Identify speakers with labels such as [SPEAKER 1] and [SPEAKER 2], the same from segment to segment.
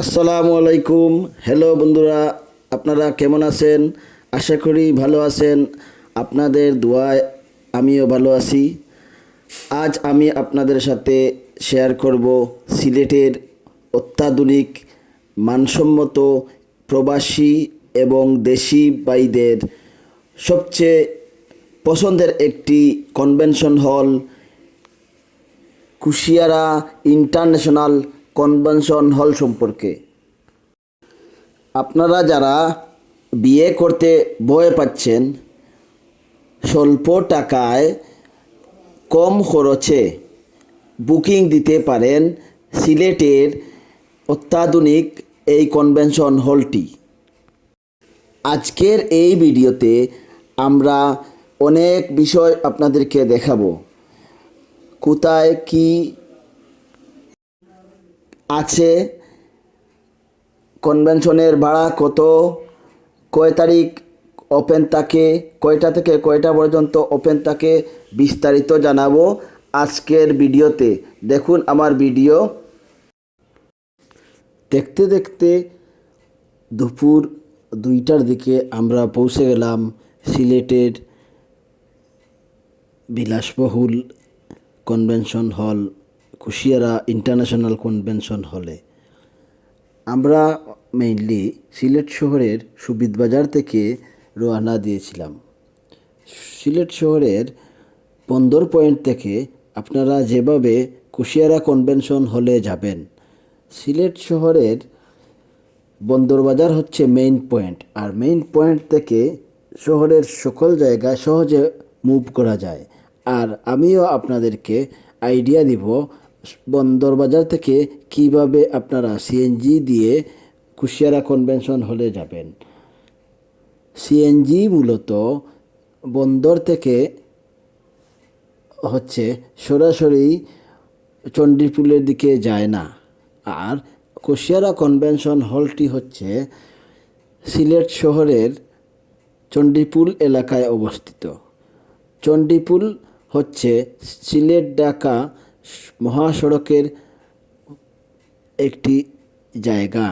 [SPEAKER 1] আসসালামু আলাইকুম। হ্যালো বন্ধুরা, আপনারা কেমন আছেন? আশা করি ভালো আছেন। আপনাদের দোয়ায় আমিও ভালো আছি। আজ আমি আপনাদের সাথে শেয়ার করব সিলেটের অত্যাধুনিক মানসম্মত প্রবাসী এবং দেশি ভাইদের সবচেয়ে পছন্দের একটি convention hall, Kushiyara international convention hall সম্পর্কে। আপনারা যারা বিয়ে করতে ভয় পাচ্ছেন, স্বল্প টাকায় কম খরচে বুকিং দিতে পারেন সিলেটের অত্যাধুনিক এই কনভেনশন হলটি। আজকের এই ভিডিওতে আমরা অনেক বিষয় আপনাদেরকে দেখাবো। কোথায় কি আছে, কনভেনশনের ভাড়া কত, কয় তারিখ ওপেন থাকে, কয়টা থেকে কয়টা পর্যন্ত ওপেন থাকে, বিস্তারিত জানাবো আজকের ভিডিওতে। দেখুন আমার ভিডিও। দেখতে দেখতে দুপুর 2টার দিকে আমরা পৌঁছে গেলাম সিলেটের বিলাসবহুল convention hall, Kushiyara international convention হলে। আমরা মেইনলি সিলেট শহরের সুবিদ বাজার থেকে রওনা দিয়েছিলাম। সিলেট শহরের বন্দর পয়েন্ট থেকে আপনারা যেভাবে কুশিয়ারা কনভেনশন হলে যাবেন, সিলেট শহরের বন্দর বাজার হচ্ছে মেইন পয়েন্ট, আর মেইন পয়েন্ট থেকে শহরের সকল জায়গায় সহজে মুভ করা যায়। আর আমিও আপনাদেরকে আইডিয়া দিব বন্দর বাজার থেকে কিভাবে আপনারা সিএনজি দিয়ে কুশিয়ারা কনভেনশন হলে যাবেন। সিএনজি মূলত বন্দর থেকে হচ্ছে সরাসরি চণ্ডীপুলের দিকে যায় না, আর কুশিয়ারা কনভেনশন হলটি হচ্ছে সিলেট শহরের চণ্ডীপুল এলাকায় অবস্থিত। চণ্ডীপুল হচ্ছে সিলেট ঢাকা মহাসড়কের একটি জায়গা,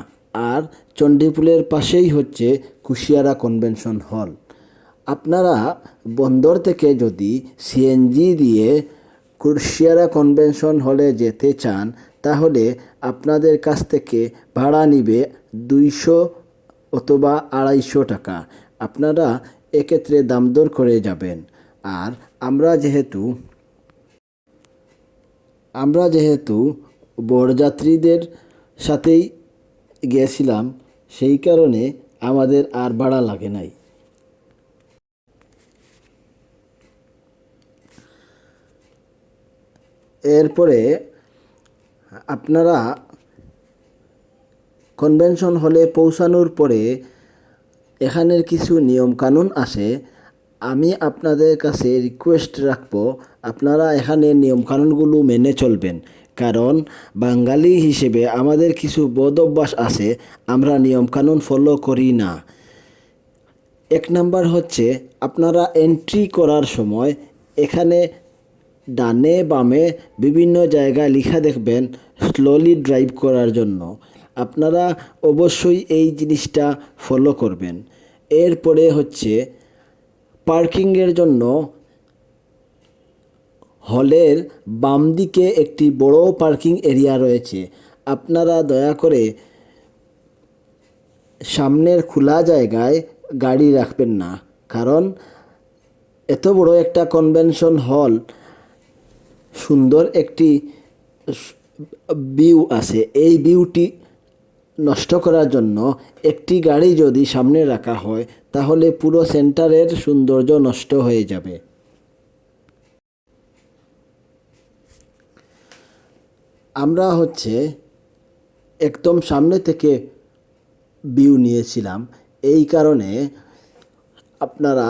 [SPEAKER 1] আর চণ্ডীপুলের পাশেই হচ্ছে কুশিয়ারা কনভেনশন হল। আপনারা বন্দর থেকে যদি সিএনজি দিয়ে কুশিয়ারা কনভেনশন হলে যেতে চান, তাহলে আপনাদের কাছ থেকে ভাড়া নিবে 200 অথবা 250 টাকা। আপনারা এক্ষেত্রে দামদর করে যাবেন। আর আমরা যেহেতু বরযাত্রীদের সাথেই গিয়েছিলাম, সেই কারণে আমাদের আর ভাড়া লাগে নাই। এরপরে আপনারা কনভেনশন হলে পৌঁছানোর পরে এখানের কিছু নিয়মকানুন আছে। আমি আপনাদের কাছে রিকোয়েস্ট রাখবো, আপনারা এখানে নিয়মকানুনগুলো মেনে চলবেন, কারণ বাঙালি হিসেবে আমাদের কিছু বদ অভ্যাস আছে, আমরা নিয়মকানুন ফলো করি না। 1 নাম্বার হচ্ছে, আপনারা এন্ট্রি করার সময় এখানে ডানে বামে বিভিন্ন জায়গায় লেখা দেখবেন স্লোলি ড্রাইভ করার জন্য। আপনারা অবশ্যই এই জিনিসটা ফলো করবেন। এরপরে হচ্ছে পার্কিংয়ের জন্য হলের বাম দিকে একটি বড় পার্কিং এরিয়া রয়েছে। আপনারা দয়া করে সামনের খোলা জায়গায় গাড়ি রাখবেন না, কারণ এত বড় একটা কনভেনশন হল, সুন্দর একটি ভিউ আছে। এই ভিউটি নষ্ট করার জন্য একটি গাড়ি যদি সামনে রাখা হয়, তাহলে পুরো সেন্টারের সৌন্দর্য নষ্ট হয়ে যাবে। আমরা হচ্ছে একদম সামনে থেকে ভিউ নিয়েছিলাম, এই কারণে আপনারা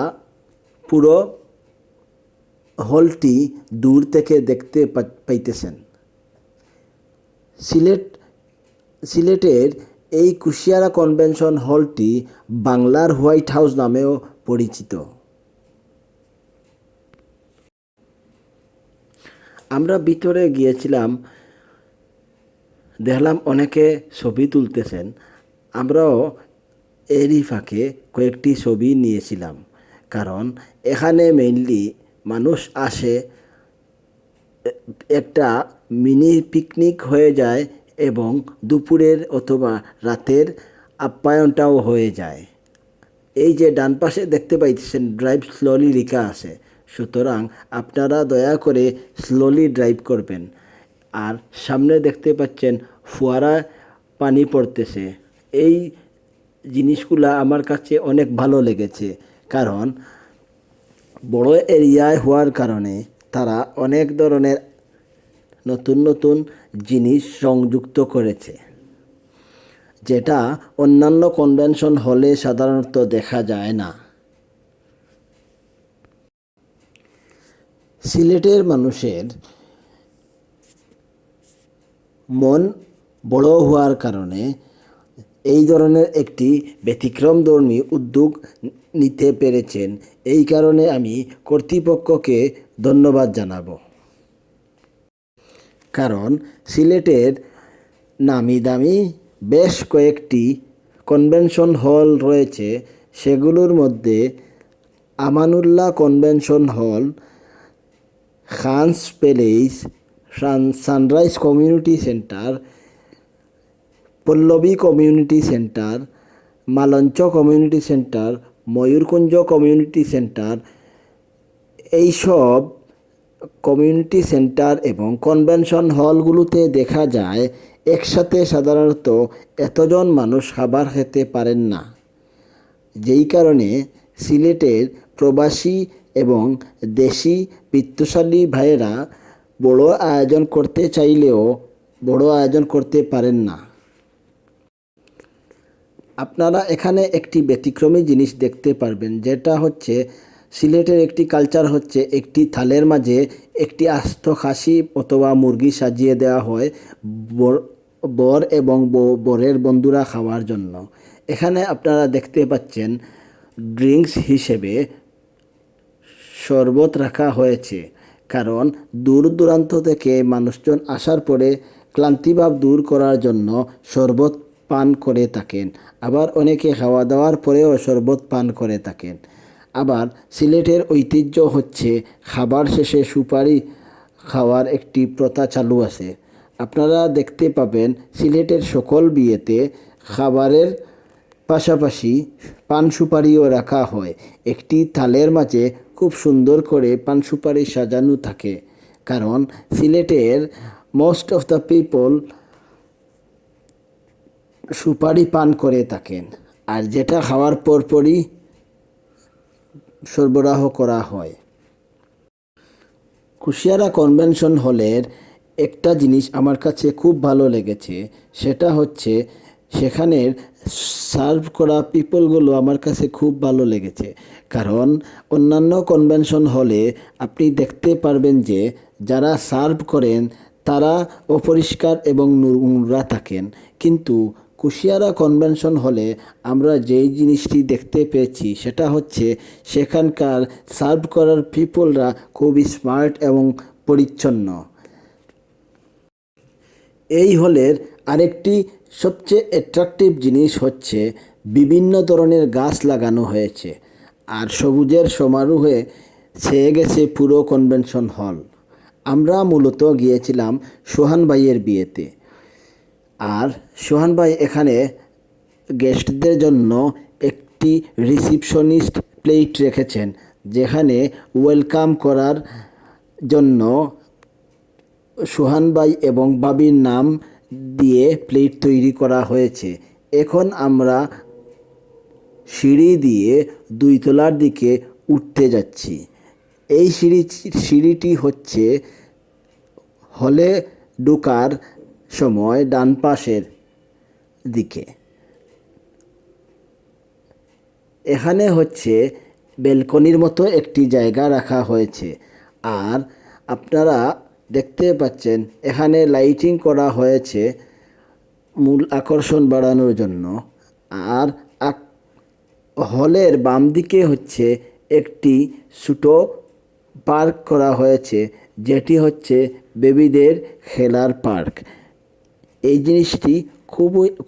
[SPEAKER 1] পুরো হলটি দূর থেকে দেখতে পাইতেছেন। সিলেটের এই কুশিয়ারা কনভেনশন হলটি বাংলার হোয়াইট হাউস নামেও পরিচিত। আমরা ভিতরে গিয়েছিলাম দেখলাম অনেকে ছবি তুলতেছেন, আমরাও এরই ফাঁকে কয়েকটি ছবি নিয়েছিলাম। কারণ এখানে মেইনলি মানুষ আসে, একটা মিনি পিকনিক হয়ে যায় এবং দুপুরের অথবা রাতের আপ্যায়নটাও হয়ে যায়। এই যে ডান পাশে দেখতে পাইতেছেন ড্রাইভ স্লোলি লেখা আছে, সুতরাং আপনারা দয়া করে স্লোলি ড্রাইভ করবেন। আর সামনে দেখতে পাচ্ছেন ফোয়ারা পানি পড়তেছে। এই জিনিসগুলা আমার কাছে অনেক ভালো লেগেছে, কারণ বড় এরিয়ায় হওয়ার কারণে তারা অনেক ধরনের নতুন নতুন জিনিস সংযুক্ত করেছে, যেটা অন্যান্য কনভেনশন হলে সাধারণত দেখা যায় না। সিলেটের মানুষের মন বড় হওয়ার কারণে এই ধরনের একটি ব্যতিক্রমধর্মী উদ্যোগ নিতে পেরেছেন। এই কারণে আমি কর্তৃপক্ষকে ধন্যবাদ জানাবো। কারণ সিলেটের নামি দামি বেশ কয়েকটি কনভেনশন হল রয়েছে, সেগুলোর মধ্যে Amanullah convention hall, Khan's palace, sunrise community centre, Pallabi community centre, Malancha community centre, Mayurkunja community centre, এইসব কমিউনিটি সেন্টার এবং কনভেনশন হলগুলোতে দেখা যায় একসাথে সাধারণত এতজন মানুষ খাবার খেতে পারেন না। যেই কারণে সিলেটের প্রবাসী এবং দেশি বিত্তশালী ভাইয়েরা বড় আয়োজন করতে চাইলেও বড় আয়োজন করতে পারেন না। আপনারা এখানে একটি ব্যতিক্রমী জিনিস দেখতে পারবেন, যেটা হচ্ছে সিলেটের একটি কালচার হচ্ছে একটি থালের মাঝে একটি আস্ত খাসি অথবা মুরগি সাজিয়ে দেওয়া হয় বর এবং বরের বন্ধুরা খাওয়ার জন্য। এখানে আপনারা দেখতে পাচ্ছেন ড্রিঙ্কস হিসেবে শরবত রাখা হয়েছে, কারণ দূর দূরান্ত থেকে মানুষজন আসার পরে ক্লান্তিভাব দূর করার জন্য শরবত পান করে থাকেন। আবার অনেকে খাওয়া দাওয়ার পরেও শরবত পান করে থাকেন। আবার সিলেটের ঐতিহ্য হচ্ছে খাবার শেষে সুপারি খাওয়ার একটি প্রথা চালু আছে। আপনারা দেখতে পাবেন সিলেটের সকল বিয়েতে খাবারের পাশাপাশি পান সুপারিও রাখা হয়। একটি থালের মাঝে খুব সুন্দর করে পান সুপারি সাজানো থাকে, কারণ সিলেটের মোস্ট অফ দ্য পিপল সুপারি পান করে থাকেন, আর যেটা খাওয়ার পরপরই সরবরাহ করা হয়। কুশিয়ারা কনভেনশন হলের একটা জিনিস আমার কাছে খুব ভালো লেগেছে, সেটা হচ্ছে সেখানের সার্ভ করা পিপলগুলো আমার কাছে খুব ভালো লেগেছে। কারণ অন্যান্য কনভেনশন হলে আপনি দেখতে পারবেন যে যারা সার্ভ করেন তারা অপরিষ্কার এবং নোংরা থাকেন, কিন্তু কুশিয়ারা কনভেনশন হলে আমরা যেই জিনিসটি দেখতে পেয়েছি সেটা হচ্ছে সেখানকার সার্ভ করার পিপলরা খুবই স্মার্ট এবং পরিচ্ছন্ন। এই হলের আরেকটি সবচেয়ে অ্যাট্রাকটিভ জিনিস হচ্ছে বিভিন্ন ধরনের গাছ লাগানো হয়েছে, আর সবুজের সমারোহে ছেয়ে গেছে পুরো কনভেনশন হল। আমরা মূলত গিয়েছিলাম সোহান ভাইয়ের বিয়েতে, আর সোহান ভাই এখানে গেস্টদের জন্য একটি রিসিপশনিস্ট প্লেট রেখেছেন, যেখানে ওয়েলকাম করার জন্য সোহান ভাই এবং বাবির নাম দিয়ে প্লেট তৈরি করা হয়েছে। এখন আমরা সিঁড়ি দিয়ে 2 তলার দিকে উঠতে যাচ্ছি। এই সিঁড়িটি হচ্ছে হলে ঢোকার সময় ডান পাশের দিকে। এখানে হচ্ছে ব্যালকনির মতো একটি জায়গা রাখা হয়েছে, আর আপনারা দেখতে পাচ্ছেন এখানে লাইটিং করা হয়েছে মূল আকর্ষণ বাড়ানোর জন্য। আর হলের বাম দিকে হচ্ছে একটি ছোটো পার্ক করা হয়েছে, যেটি হচ্ছে বেবিদের খেলার পার্ক। এই জিনিসটি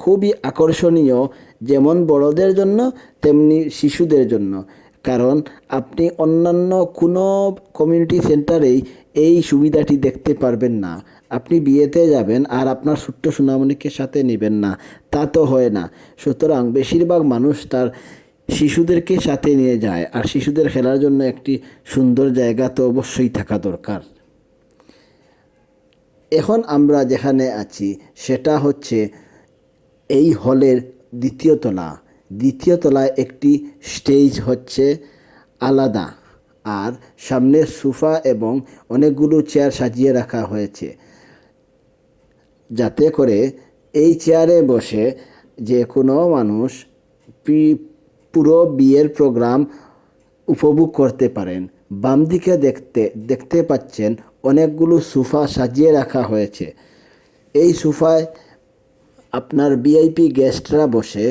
[SPEAKER 1] খুবই আকর্ষণীয়, যেমন বড়দের জন্য তেমনি শিশুদের জন্য। কারণ আপনি অন্যান্য কোনো কমিউনিটি সেন্টারেই এই সুবিধাটি দেখতে পারবেন না। আপনি বিয়েতে যাবেন আর আপনার ছোট্ট সোনামণিকে সাথে নেবেন না, তা তো হয় না। সুতরাং বেশিরভাগ মানুষ তার শিশুদেরকে সাথে নিয়ে যায়, আর শিশুদের খেলার জন্য একটি সুন্দর জায়গা তো অবশ্যই থাকা দরকার। এখন আমরা যেখানে আছি সেটা হচ্ছে এই হলের দ্বিতীয় তলা। দ্বিতীয় তলায় একটি স্টেজ হচ্ছে আলাদা, আর সামনে সোফা এবং অনেকগুলো চেয়ার সাজিয়ে রাখা হয়েছে, যাতে করে এই চেয়ারে বসে যে কোনো মানুষ পুরো বিয়ের প্রোগ্রাম উপভোগ করতে পারেন। বাম দিকে দেখতে পাচ্ছেন অনেকগুলো সোফা সাজিয়ে রাখা হয়েছে। এই সোফায় আপনার ভিআইপি গেস্টরা বসে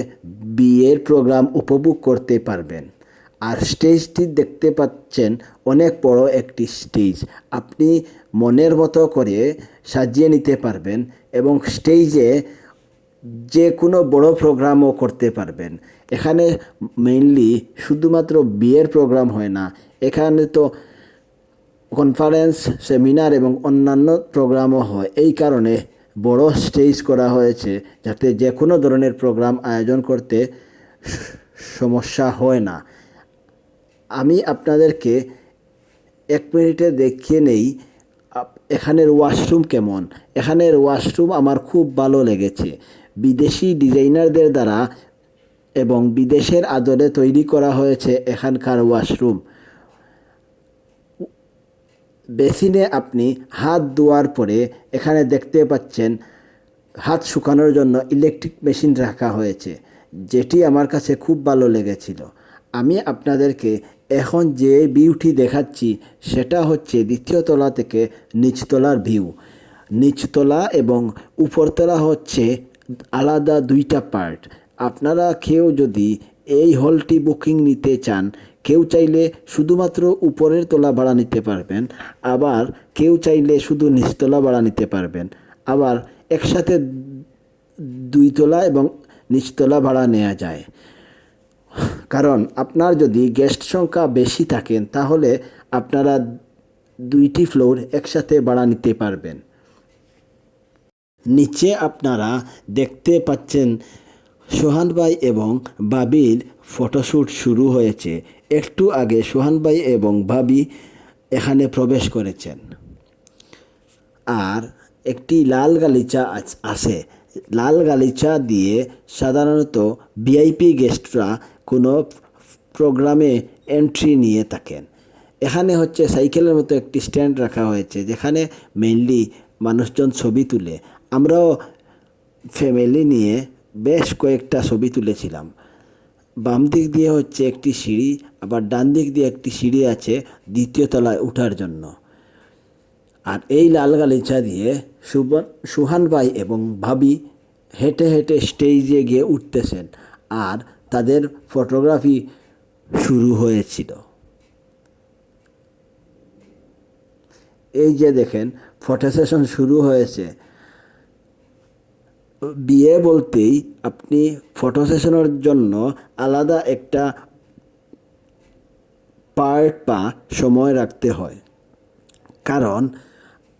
[SPEAKER 1] বিয়ের প্রোগ্রাম উপভোগ করতে পারবেন। আর স্টেজটি দেখতে পাচ্ছেন অনেক বড় একটি স্টেজ, আপনি মনের মতো করে সাজিয়ে নিতে পারবেন এবং স্টেজে যে কোনো বড় প্রোগ্রামও করতে পারবেন। এখানে মেইনলি শুধুমাত্র বিয়ের প্রোগ্রাম হয় না, এখানে তো কনফারেন্স, সেমিনার এবং অন্যান্য প্রোগ্রামও হয়। এই কারণে বড় স্টেজ করা হয়েছে, যাতে যে কোনো ধরনের প্রোগ্রাম আয়োজন করতে সমস্যা হয় না। আমি আপনাদেরকে 1 মিনিটে দেখিয়ে নেই এখানের ওয়াশরুম কেমন। এখানের ওয়াশরুম আমার খুব ভালো লেগেছে। বিদেশি ডিজাইনারদের দ্বারা এবং বিদেশের আদলে তৈরি করা হয়েছে এখানকার ওয়াশরুম। বেসিনে আপনি হাত ধোয়ার পরে এখানে দেখতে পাচ্ছেন হাত শুকানোর জন্য ইলেকট্রিক মেশিন রাখা হয়েছে, যেটি আমার কাছে খুব ভালো লেগেছিল। আমি আপনাদেরকে এখন যে ভিউটি দেখাচ্ছি সেটা হচ্ছে দ্বিতীয় তলা থেকে নিচতলার ভিউ। নিচতলা এবং উপরতলা হচ্ছে আলাদা দুইটা পার্ট। আপনারা কেউ যদি এই হলটি বুকিং নিতে চান, কেউ চাইলে শুধুমাত্র উপরের তলা ভাড়া নিতে পারবেন, আবার কেউ চাইলে শুধু নিচতলা ভাড়া নিতে পারবেন, আবার একসাথে 2 তলা এবং নিচতলা ভাড়া নেওয়া যায়। কারণ আপনার যদি গেস্ট সংখ্যা বেশি থাকেন তাহলে আপনারা 2টি ফ্লোর একসাথে ভাড়া নিতে পারবেন। নিচে আপনারা দেখতে পাচ্ছেন সোহান ভাই এবং ভাবির ফটোশ্যুট শুরু হয়েছে। একটু আগে সোহান ভাই এবং ভাবি এখানে প্রবেশ করেছেন। আর একটি লাল গালিচা আছে। লাল গালিচা দিয়ে সাধারণত ভিআইপি গেস্টরা কোনো প্রোগ্রামে এন্ট্রি নিয়ে থাকেন। এখানে হচ্ছে সাইকেলের মতো একটি স্ট্যান্ড রাখা হয়েছে, যেখানে মেইনলি মানুষজন ছবি তুলে। আমরাও ফ্যামিলি নিয়ে বেশ কয়েকটা ছবি তুলেছিলাম। বাম দিক দিয়ে হচ্ছে একটি সিঁড়ি, আবার ডান দিক দিয়ে একটি সিঁড়ি আছে দ্বিতীয় তলায় ওঠার জন্য। আর এই লাল গালিচা দিয়ে সুহান ভাই এবং ভাবি হেঁটে হেঁটে স্টেজে গিয়ে উঠতেছেন, আর তাদের ফটোগ্রাফি শুরু হয়েছিল। এই যে দেখেন ফটো সেশন শুরু হয়েছে। বিয়ে বলতেই আপনি ফটো সেশনের জন্য আলাদা একটা পার্ট বা সময় রাখতে হয়, কারণ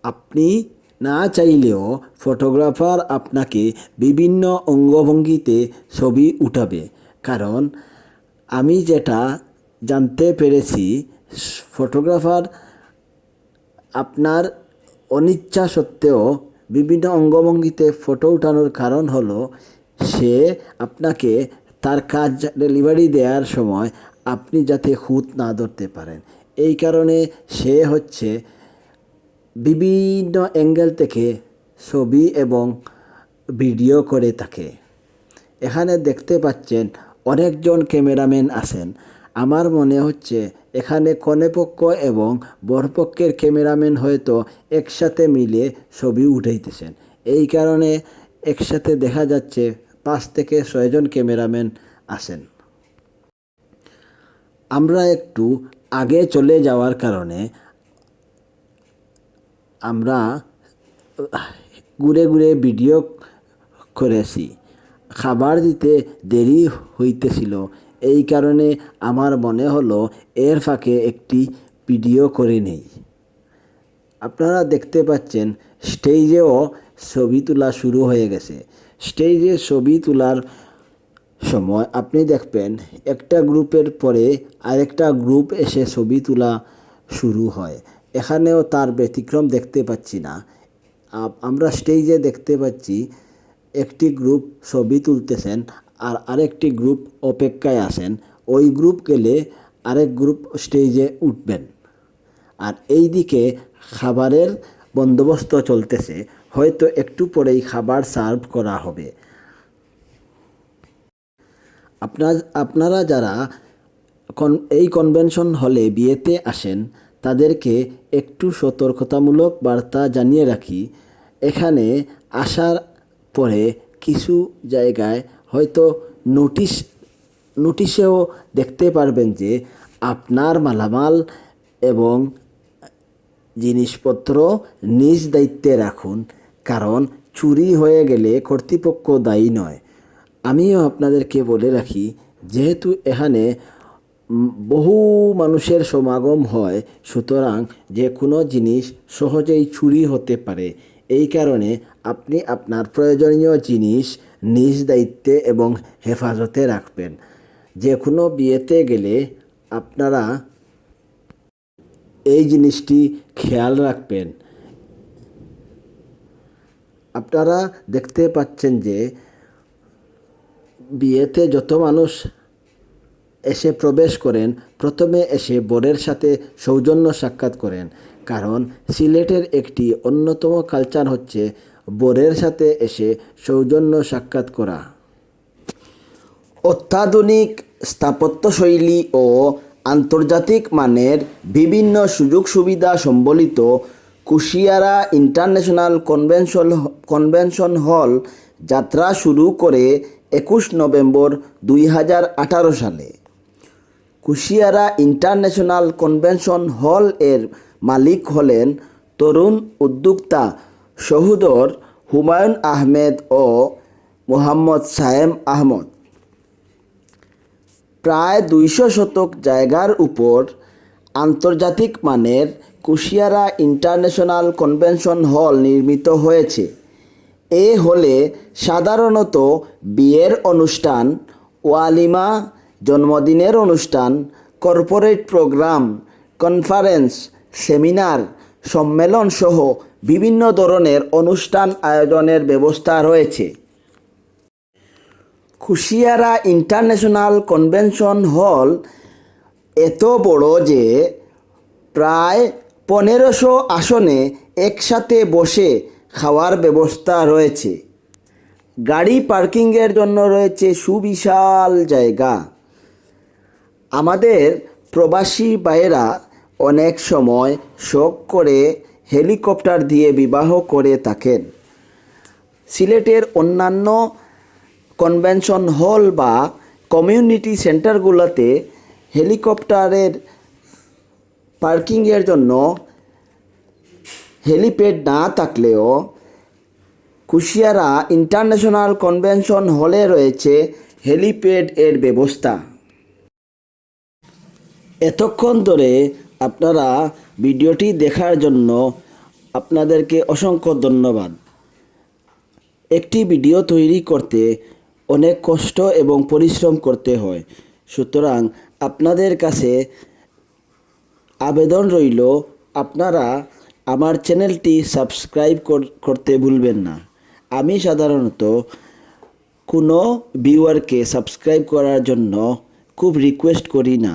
[SPEAKER 1] আপনি না চাইলেও ফটোগ্রাফার আপনাকে বিভিন্ন অঙ্গভঙ্গিতে ছবি উঠাবে। কারণ আমি যেটা জানতে পেরেছি, ফটোগ্রাফার আপনার অনিচ্ছা সত্ত্বেও বিভিন্ন অঙ্গভঙ্গিতে ফটো উঠানোর কারণ হলো সে আপনাকে তার কাজ ডেলিভারি দেওয়ার সময় আপনি যাতে খুঁত না ধরতে পারেন। এই কারণে সে হচ্ছে বিভিন্ন অ্যাঙ্গেল থেকে ছবি এবং ভিডিও করে থাকে। এখানে দেখতে পাচ্ছেন অনেকজন ক্যামেরাম্যান আছেন। আমার মনে হচ্ছে এখানে কনেপক্ষ এবং বরপক্ষের ক্যামেরাম্যান হয়তো একসাথে মিলে ছবি উঠাইতেছেন। এই কারণে একসাথে দেখা যাচ্ছে 5 থেকে 6 জন ক্যামেরাম্যান আছেন। আমরা একটু আগে চলে যাওয়ার কারণে আমরা ঘুরে ঘুরে ভিডিও করেছি। খাবার দিতে দেরি হইতেছিল, এই কারণে আমার মনে হলো এর ফাঁকে একটি ভিডিও করে নেই। আপনারা দেখতে পাচ্ছেন স্টেজেও ছবি তোলা শুরু হয়ে গেছে। স্টেজে ছবি তোলার সময় আপনি দেখবেন একটা গ্রুপের পরে আরেকটা গ্রুপ এসে ছবি তোলা শুরু হয়। এখানেও তার ব্যতিক্রম দেখতে পাচ্ছি না। আমরা স্টেজে দেখতে পাচ্ছি একটি গ্রুপ ছবি তুলতেছেন আর আরেকটি গ্রুপ অপেক্ষায় আছেন। ওই গ্রুপ গেলে আরেক গ্রুপ স্টেজে উঠবেন। আর এই দিকে খাবারের বন্দোবস্ত চলতেছে, হয়তো একটু পরেই খাবার সার্ভ করা হবে। আপনারা যারা এই কনভেনশন হলে বিয়েতে আসেন তাদেরকে একটু সতর্কতামূলক বার্তা জানিয়ে রাখি। এখানে আসার পরে কিছু জায়গায় হয়তো নোটিশেও দেখতে পারবেন যে আপনার মালামাল এবং জিনিসপত্র নিজ দায়িত্বে রাখুন, কারণ চুরি হয়ে গেলে কর্তৃপক্ষ দায়ী নয়। আমিও আপনাদেরকে বলে রাখি, যেহেতু এখানে বহু মানুষের সমাগম হয়, সুতরাং যে কোনো জিনিস সহজেই চুরি হতে পারে। এই কারণে আপনি আপনার প্রয়োজনীয় জিনিস নিজ দায়িত্বে এবং হেফাজতে রাখবেন। যে কোনো বিয়েতে গেলে আপনারা এই জিনিসটি খেয়াল রাখবেন। আপনারা দেখতে পাচ্ছেন যে বিয়েতে যত মানুষ এসে প্রবেশ করেন, প্রথমে এসে বরের সাথে সৌজন্য সাক্ষাৎ করেন, কারণ সিলেটের একটি অন্যতম কালচার হচ্ছে বরের সাথে এসে সৌজন্য সাক্ষাৎ করা। অত্যাধুনিক স্থাপত্যশৈলী ও আন্তর্জাতিক মানের বিভিন্ন সুযোগ সুবিধা সম্বলিত কুশিয়ারা ইন্টারন্যাশনাল কনভেনশন হল যাত্রা শুরু করে 21 নভেম্বর 2018 সালে। কুশিয়ারা ইন্টারন্যাশনাল কনভেনশন হল এর মালিক হলেন তরুণ উদ্যোক্তা সহোদর হুমায়ুন আহমেদ ও মোহাম্মদ সায়েম আহমদ। প্রায় 200 শতক জায়গার উপর আন্তর্জাতিক মানের কুশিয়ারা ইন্টারন্যাশনাল কনভেনশন হল নির্মিত হয়েছে। এ হলে সাধারণত বিয়ের অনুষ্ঠান, ওয়ালিমা, জন্মদিনের অনুষ্ঠান, কর্পোরেট প্রোগ্রাম, কনফারেন্স, সেমিনার, সম্মেলন সহ বিভিন্ন ধরনের অনুষ্ঠান আয়োজনের ব্যবস্থা রয়েছে। কুশিয়ারা ইন্টারন্যাশনাল কনভেনশন হল এত বড় যে প্রায় 1500 আসনে একসাথে বসে খাওয়ার ব্যবস্থা রয়েছে। গাড়ি পার্কিংয়ের জন্য রয়েছে সুবিশাল জায়গা। আমাদের প্রবাসী ভাইয়েরা অনেক সময় শখ করে হেলিকপ্টার দিয়ে বিবাহ করে থাকেন। সিলেটের অন্যান্য কনভেনশন হল বা কমিউনিটি সেন্টারগুলোতে হেলিকপ্টারের পার্কিংয়ের জন্য হেলিপ্যাড না থাকলেও কুশিয়ারা ইন্টারন্যাশনাল কনভেনশন হলে রয়েছে হেলিপ্যাড এর ব্যবস্থা। এতক্ষণ ধরে আপনারা ভিডিওটি দেখার জন্য আপনাদেরকে অসংখ্য ধন্যবাদ। একটি ভিডিও তৈরি করতে অনেক কষ্ট এবং পরিশ্রম করতে হয়, সুতরাং আপনাদের কাছে আবেদন রইল আপনারা আমার চ্যানেলটি সাবস্ক্রাইব করতে ভুলবেন না। আমি সাধারণত কোনো ভিউয়ারকে সাবস্ক্রাইব করার জন্য খুব রিকোয়েস্ট করি না,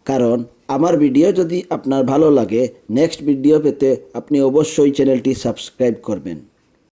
[SPEAKER 1] কারণ আমার ভিডিও যদি আপনার ভালো লাগে, নেক্সট ভিডিও পেতে আপনি অবশ্যই চ্যানেলটি সাবস্ক্রাইব করবেন।